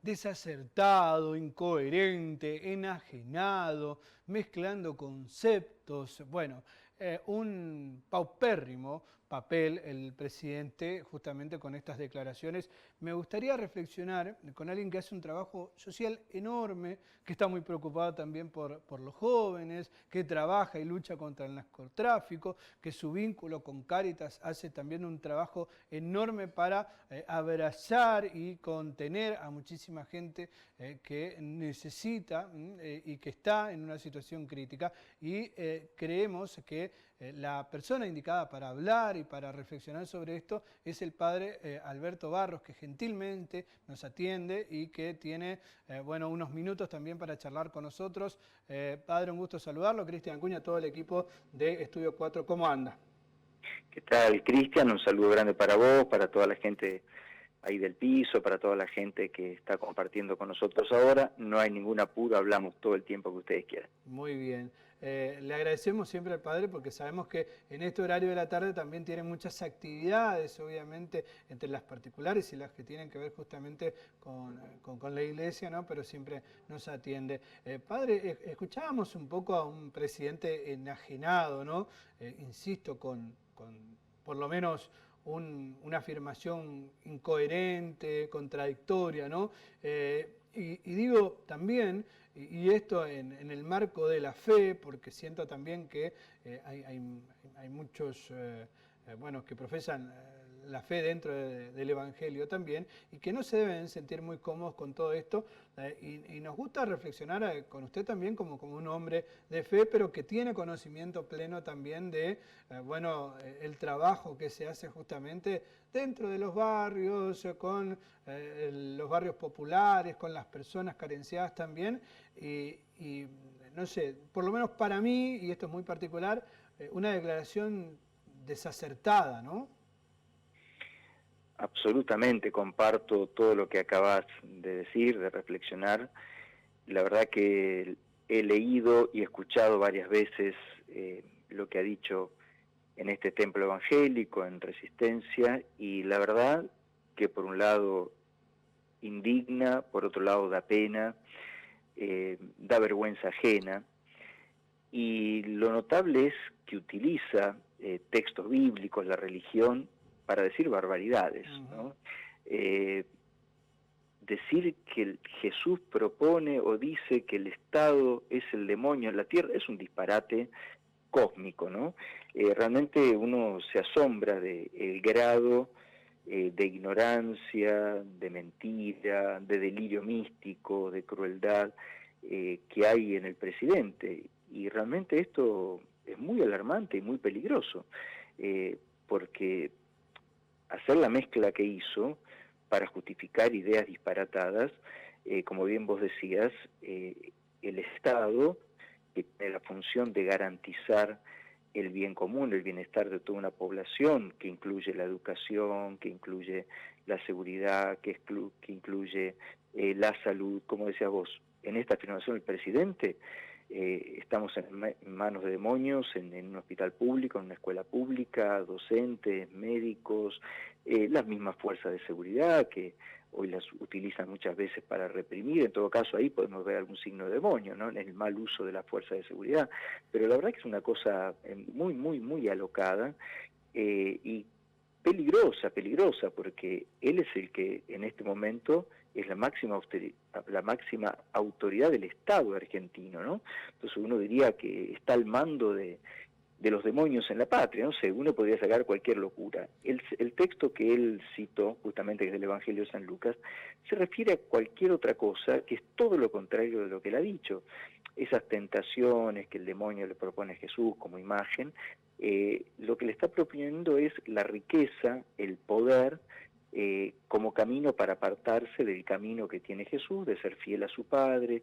desacertado, incoherente, enajenado, mezclando conceptos. Bueno, un paupérrimo papel el presidente justamente con estas declaraciones. Me gustaría reflexionar con alguien que hace un trabajo social enorme, que está muy preocupado también por los jóvenes, que trabaja y lucha contra el narcotráfico, que su vínculo con Cáritas hace también un trabajo enorme para abrazar y contener a muchísima gente que necesita y que está en una situación crítica, y creemos que la persona indicada para hablar y para reflexionar sobre esto es el padre Alberto Barros, que gentilmente nos atiende y que tiene bueno, unos minutos también para charlar con nosotros. Padre, un gusto saludarlo. Cristian Acuña, todo el equipo de Estudio 4, ¿cómo anda? ¿Qué tal, Cristian? Un saludo grande para vos, para toda la gente ahí del piso, para toda la gente que está compartiendo con nosotros ahora. No hay ningún apuro, hablamos todo el tiempo que ustedes quieran. Muy bien. Le agradecemos siempre al padre porque sabemos que en este horario de la tarde también tiene muchas actividades, obviamente, entre las particulares y las que tienen que ver justamente con la iglesia, ¿no? Pero siempre nos atiende. Padre, escuchábamos un poco a un presidente enajenado, ¿no? Insisto, con por lo menos una afirmación incoherente, contradictoria, ¿no? Y digo también, y esto en el marco de la fe, porque siento también que hay muchos bueno, que profesan la fe dentro del Evangelio también, y que no se deben sentir muy cómodos con todo esto, y nos gusta reflexionar con usted también como un hombre de fe, pero que tiene conocimiento pleno también de bueno, el trabajo que se hace justamente dentro de los barrios, con los barrios populares, con las personas carenciadas también, y no sé, por lo menos para mí, y esto es muy particular, una declaración desacertada, ¿no? Absolutamente comparto todo lo que acabas de decir, de reflexionar. La verdad que he leído y escuchado varias veces lo que ha dicho en este templo evangélico, en Resistencia, y la verdad que por un lado indigna, por otro lado da pena, da vergüenza ajena, y lo notable es que utiliza textos bíblicos, la religión, para decir barbaridades, ¿no? Decir que Jesús propone o dice que el Estado es el demonio en la tierra es un disparate cósmico, ¿no? Realmente uno se asombra del grado de ignorancia, de mentira, de delirio místico, de crueldad que hay en el presidente. Y realmente esto es muy alarmante y muy peligroso, porque hacer la mezcla que hizo para justificar ideas disparatadas, como bien vos decías, el Estado, que tiene la función de garantizar el bien común, el bienestar de toda una población, que incluye la educación, que incluye la seguridad, que incluye la salud, como decías vos. En esta afirmación del presidente, estamos en manos de demonios, en un hospital público, en una escuela pública, docentes, médicos, las mismas fuerzas de seguridad que hoy las utilizan muchas veces para reprimir. En todo caso ahí podemos ver algún signo de demonio, ¿no? En el mal uso de la fuerza de seguridad, pero la verdad que es una cosa muy alocada y peligrosa, porque él es el que en este momento es la máxima autoridad del Estado argentino, ¿no? Entonces uno diría que está al mando de los demonios en la patria, no sé, uno podría sacar cualquier locura. El texto que él citó, justamente que es del Evangelio de San Lucas, se refiere a cualquier otra cosa que es todo lo contrario de lo que él ha dicho. Esas tentaciones que el demonio le propone a Jesús como imagen, lo que le está proponiendo es la riqueza, el poder, como camino para apartarse del camino que tiene Jesús, de ser fiel a su Padre,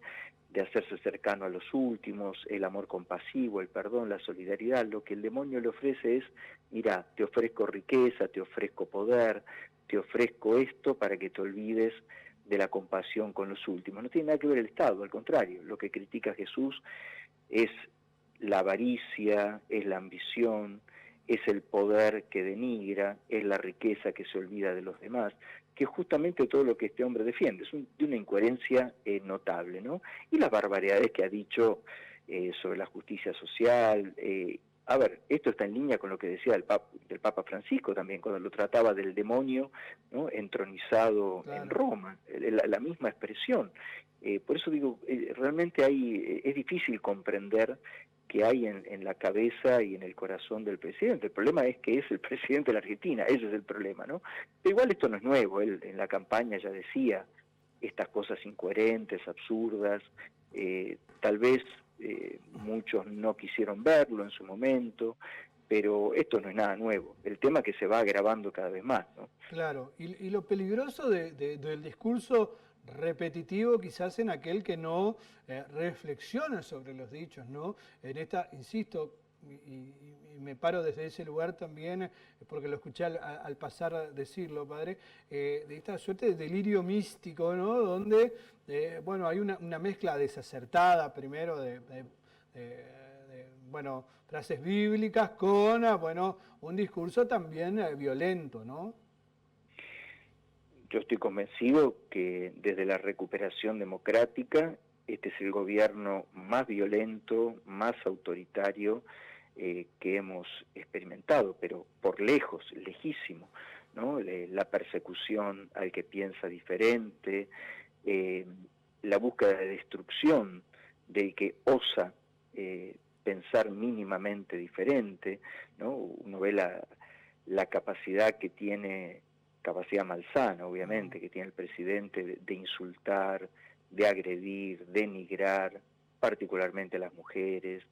de hacerse cercano a los últimos, el amor compasivo, el perdón, la solidaridad. Lo que el demonio le ofrece es, mira, te ofrezco riqueza, te ofrezco poder, te ofrezco esto para que te olvides de la compasión con los últimos. No tiene nada que ver el Estado, al contrario, lo que critica Jesús es la avaricia, es la ambición, es el poder que denigra, es la riqueza que se olvida de los demás, que es justamente todo lo que este hombre defiende. Es de una incoherencia notable, ¿no? Y las barbaridades que ha dicho sobre la justicia social. A ver, esto está en línea con lo que decía del Papa Francisco también, cuando lo trataba del demonio, ¿no?, entronizado en Claro. Roma, la misma expresión. Por eso digo, realmente es difícil comprender que hay en la cabeza y en el corazón del presidente. El problema es que es el presidente de la Argentina, ese es el problema, ¿no? Pero igual esto no es nuevo, él en la campaña ya decía estas cosas incoherentes, absurdas, tal vez muchos no quisieron verlo en su momento, pero esto no es nada nuevo. El tema es que se va agravando cada vez más, ¿no? Claro, y lo peligroso del discurso repetitivo quizás en aquel que no reflexiona sobre los dichos, ¿no? En esta, insisto, y me paro desde ese lugar también, porque lo escuché al pasar decirlo, padre, de esta suerte de delirio místico, ¿no? Donde, bueno, hay una mezcla desacertada primero bueno, frases bíblicas con, bueno, un discurso también violento, ¿no? Yo estoy convencido que desde la recuperación democrática, este es el gobierno más violento, más autoritario que hemos experimentado, pero por lejos, lejísimo, ¿no? La persecución al que piensa diferente, eh, la búsqueda de destrucción del que osa pensar mínimamente diferente, ¿no? Uno ve la capacidad que tiene, capacidad malsana, obviamente, que tiene el presidente de insultar, de agredir, denigrar, particularmente a las mujeres,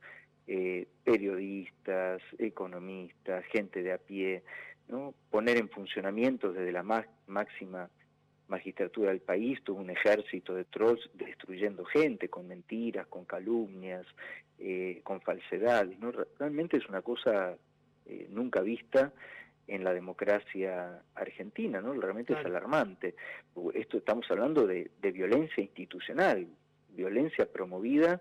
periodistas, economistas, gente de a pie, ¿no? Poner en funcionamiento desde la máxima magistratura del país, tuvo un ejército de trolls destruyendo gente con mentiras, con calumnias, con falsedades, ¿no? Realmente es una cosa nunca vista en la democracia argentina, ¿no? Realmente es Claro. alarmante. Esto estamos hablando de violencia institucional, violencia promovida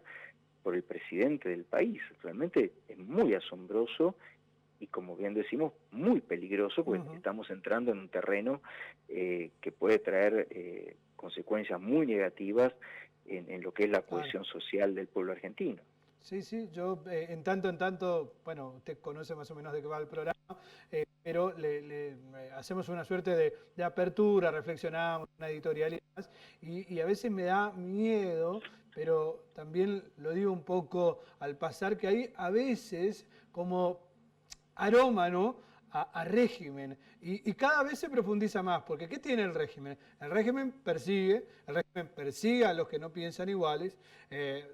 por el presidente del país. Realmente es muy asombroso y, como bien decimos, muy peligroso, porque estamos entrando en un terreno que puede traer consecuencias muy negativas en lo que es la cohesión social del pueblo argentino. Sí, sí, yo en tanto, bueno, usted conoce más o menos de qué va el programa, pero hacemos una suerte de apertura, reflexionamos, una editorial y demás, y a veces me da miedo, pero también lo digo un poco al pasar, que hay a veces como aroma, ¿no?, a régimen. Y cada vez se profundiza más, porque ¿qué tiene el régimen? El régimen persigue a los que no piensan iguales,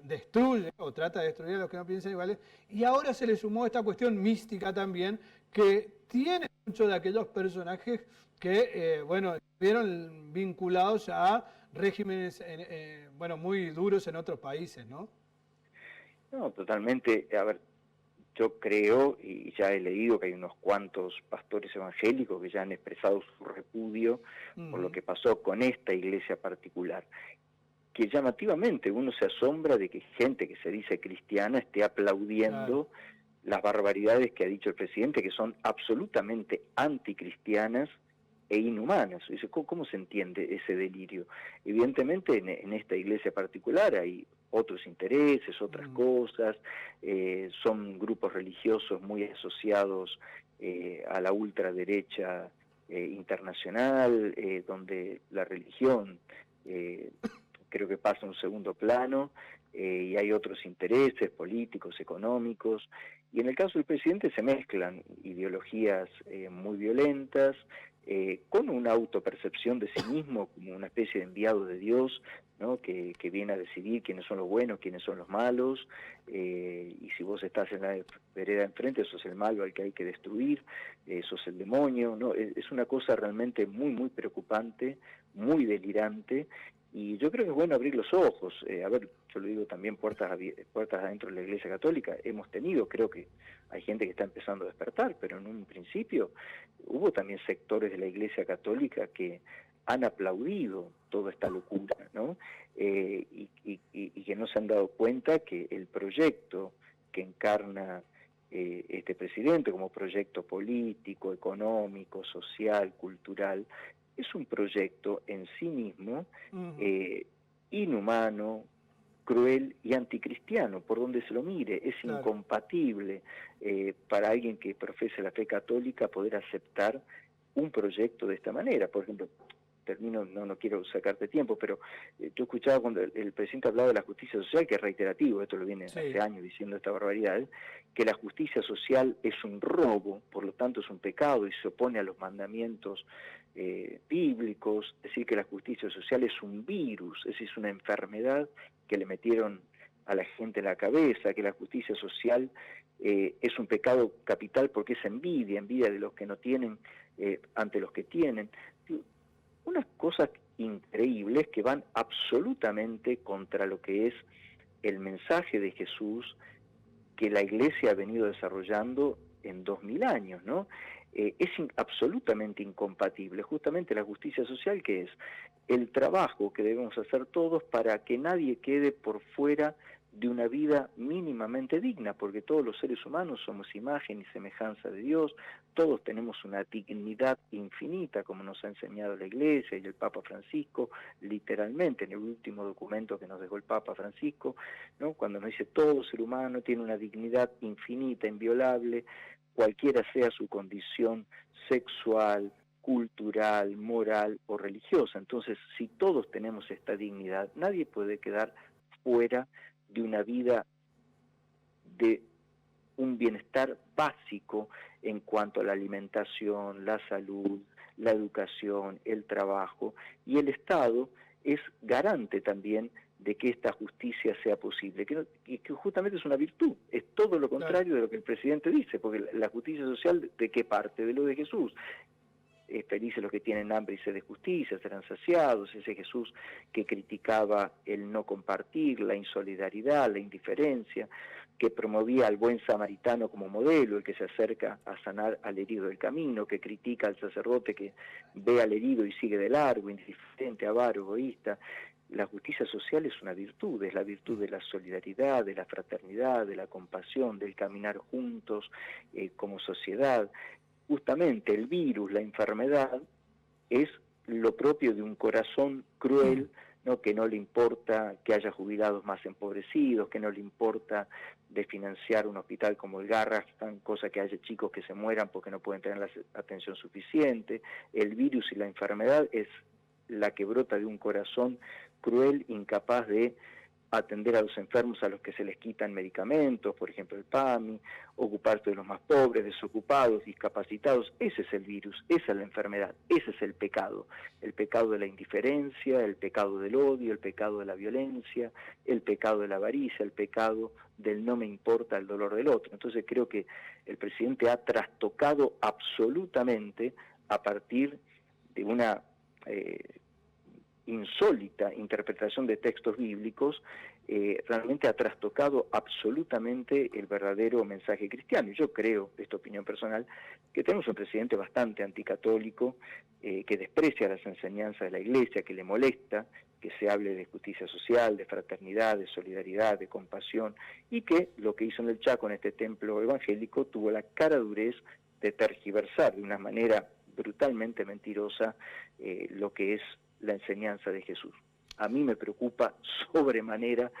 destruye o trata de destruir a los que no piensan iguales, y ahora se le sumó esta cuestión mística también, que tiene mucho de aquellos personajes que, bueno, estuvieron vinculados a regímenes, bueno, muy duros en otros países, ¿no? No, totalmente. A ver, yo creo, y ya he leído que hay unos cuantos pastores evangélicos que ya han expresado su repudio por lo que pasó con esta iglesia particular, que llamativamente uno se asombra de que gente que se dice cristiana esté aplaudiendo las barbaridades que ha dicho el presidente, que son absolutamente anticristianas e inhumanas. Dice, ¿cómo se entiende ese delirio? Evidentemente en esta iglesia particular hay otros intereses, otras cosas, son grupos religiosos muy asociados a la ultraderecha internacional, donde la religión creo que pasa a un segundo plano, y hay otros intereses políticos, económicos, y en el caso del presidente se mezclan ideologías muy violentas, con una autopercepción de sí mismo como una especie de enviado de Dios, ¿no?, que viene a decidir quiénes son los buenos, quiénes son los malos, y si vos estás en la vereda enfrente, sos el malo al que hay que destruir, sos el demonio, ¿no? Es una cosa realmente muy, muy preocupante, muy delirante, y yo creo que es bueno abrir los ojos. A ver, yo lo digo también, puertas adentro de la Iglesia Católica, hemos tenido, creo que hay gente que está empezando a despertar, pero en un principio hubo también sectores de la Iglesia Católica que han aplaudido toda esta locura, ¿no? Y que no se han dado cuenta que el proyecto que encarna este presidente como proyecto político, económico, social, cultural, es un proyecto en sí mismo Ujú. inhumano, cruel y anticristiano, por donde se lo mire. Es Claro. incompatible para alguien que profese la fe católica poder aceptar un proyecto de esta manera. Por ejemplo, termino, no quiero sacarte tiempo, pero yo escuchaba cuando el presidente hablaba de la justicia social, que es reiterativo, esto lo viene hace Sí, años diciendo esta barbaridad, que la justicia social es un robo, por lo tanto es un pecado y se opone a los mandamientos bíblicos, es decir, que la justicia social es un virus, es decir, es una enfermedad que le metieron a la gente en la cabeza, que la justicia social es un pecado capital porque es envidia, envidia de los que no tienen ante los que tienen. Unas cosas increíbles que van absolutamente contra lo que es el mensaje de Jesús que la Iglesia ha venido desarrollando en 2000 años, ¿no? Es absolutamente incompatible. Justamente la justicia social, que es el trabajo que debemos hacer todos para que nadie quede por fuera de una vida mínimamente digna, porque todos los seres humanos somos imagen y semejanza de Dios, todos tenemos una dignidad infinita, como nos ha enseñado la Iglesia y el Papa Francisco, literalmente en el último documento que nos dejó el Papa Francisco, ¿no? Cuando nos dice todo ser humano tiene una dignidad infinita, inviolable, cualquiera sea su condición sexual, cultural, moral o religiosa. Entonces, si todos tenemos esta dignidad, nadie puede quedar fuera de una vida de un bienestar básico en cuanto a la alimentación, la salud, la educación, el trabajo, y el Estado es garante también de que esta justicia sea posible, que justamente es una virtud, es todo lo claro. contrario de lo que el presidente dice, porque la justicia social, ¿de qué parte? De lo de Jesús. Felices los que tienen hambre y sed de justicia, serán saciados, ese Jesús que criticaba el no compartir, la insolidaridad, la indiferencia, que promovía al buen samaritano como modelo, el que se acerca a sanar al herido del camino, que critica al sacerdote que ve al herido y sigue de largo, indiferente, avaro, egoísta. La justicia social es una virtud, es la virtud de la solidaridad, de la fraternidad, de la compasión, del caminar juntos como sociedad. Justamente el virus, la enfermedad, es lo propio de un corazón cruel, ¿no? Que no le importa que haya jubilados más empobrecidos, que no le importa de financiar un hospital como el Garrahan, cosa que haya chicos que se mueran porque no pueden tener la atención suficiente. El virus y la enfermedad es la que brota de un corazón cruel, incapaz de atender a los enfermos a los que se les quitan medicamentos, por ejemplo el PAMI, ocuparse de los más pobres, desocupados, discapacitados. Ese es el virus, esa es la enfermedad, ese es el pecado de la indiferencia, el pecado del odio, el pecado de la violencia, el pecado de la avaricia, el pecado del no me importa el dolor del otro. Entonces creo que el presidente ha trastocado absolutamente a partir de una insólita interpretación de textos bíblicos, realmente ha trastocado absolutamente el verdadero mensaje cristiano. Y yo creo, esta opinión personal, que tenemos un presidente bastante anticatólico, que desprecia las enseñanzas de la Iglesia, que le molesta que se hable de justicia social, de fraternidad, de solidaridad, de compasión, y que lo que hizo en el Chaco, en este templo evangélico, tuvo la cara durez de tergiversar de una manera brutalmente mentirosa lo que es la enseñanza de Jesús. A mí me preocupa sobremanera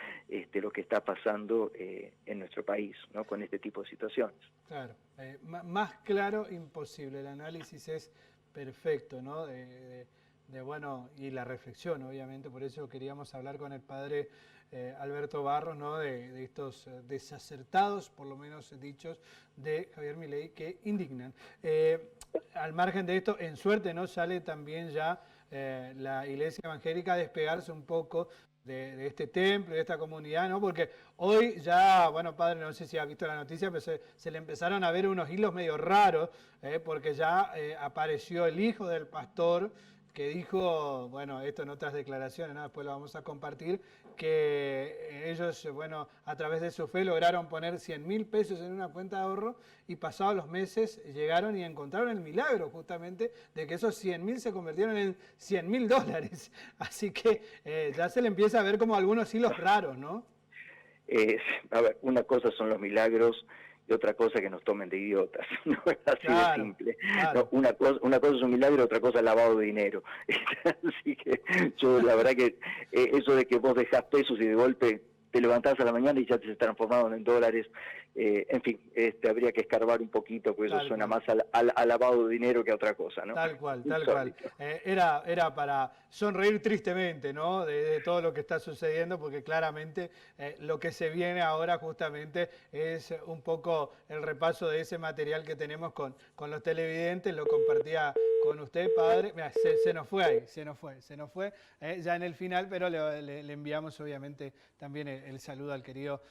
lo que está pasando en nuestro país, ¿no? Con este tipo de situaciones. Claro, más claro imposible, el análisis es perfecto, ¿no? Bueno, y la reflexión, obviamente, por eso queríamos hablar con el padre Alberto Barros, ¿no? De estos desacertados, por lo menos dichos, de Javier Milei que indignan. Al margen de esto, en suerte, ¿no? Sale también ya la iglesia evangélica a despegarse un poco de este templo, de esta comunidad, ¿no? Porque hoy ya, bueno, padre, no sé si ha visto la noticia, pero se le empezaron a ver unos hilos medio raros, porque ya apareció el hijo del pastor que dijo, bueno, esto en otras declaraciones, ¿no? Después lo vamos a compartir, que ellos, bueno, a través de su fe lograron poner 100.000 pesos en una cuenta de ahorro y pasados los meses llegaron y encontraron el milagro justamente de que esos 100.000 se convirtieron en $100.000. Así que ya se le empieza a ver como algunos hilos raros, ¿no? A ver, una cosa son los milagros y otra cosa que nos tomen de idiotas. No es así de simple. Claro. No, una cosa es un milagro, otra cosa es lavado de dinero. Así que yo la verdad que eso de que vos dejás pesos y de golpe te levantás a la mañana y ya te se transformaron en dólares, en fin, habría que escarbar un poquito, porque eso suena más al lavado de dinero que a otra cosa, ¿no? Tal cual, tal cual. Era para sonreír tristemente, ¿no? De todo lo que está sucediendo, porque claramente lo que se viene ahora justamente es un poco el repaso de ese material que tenemos con los televidentes. Lo compartía con usted, padre. Mirá, se nos fue ahí, se nos fue ya en el final, pero le enviamos obviamente también el saludo al querido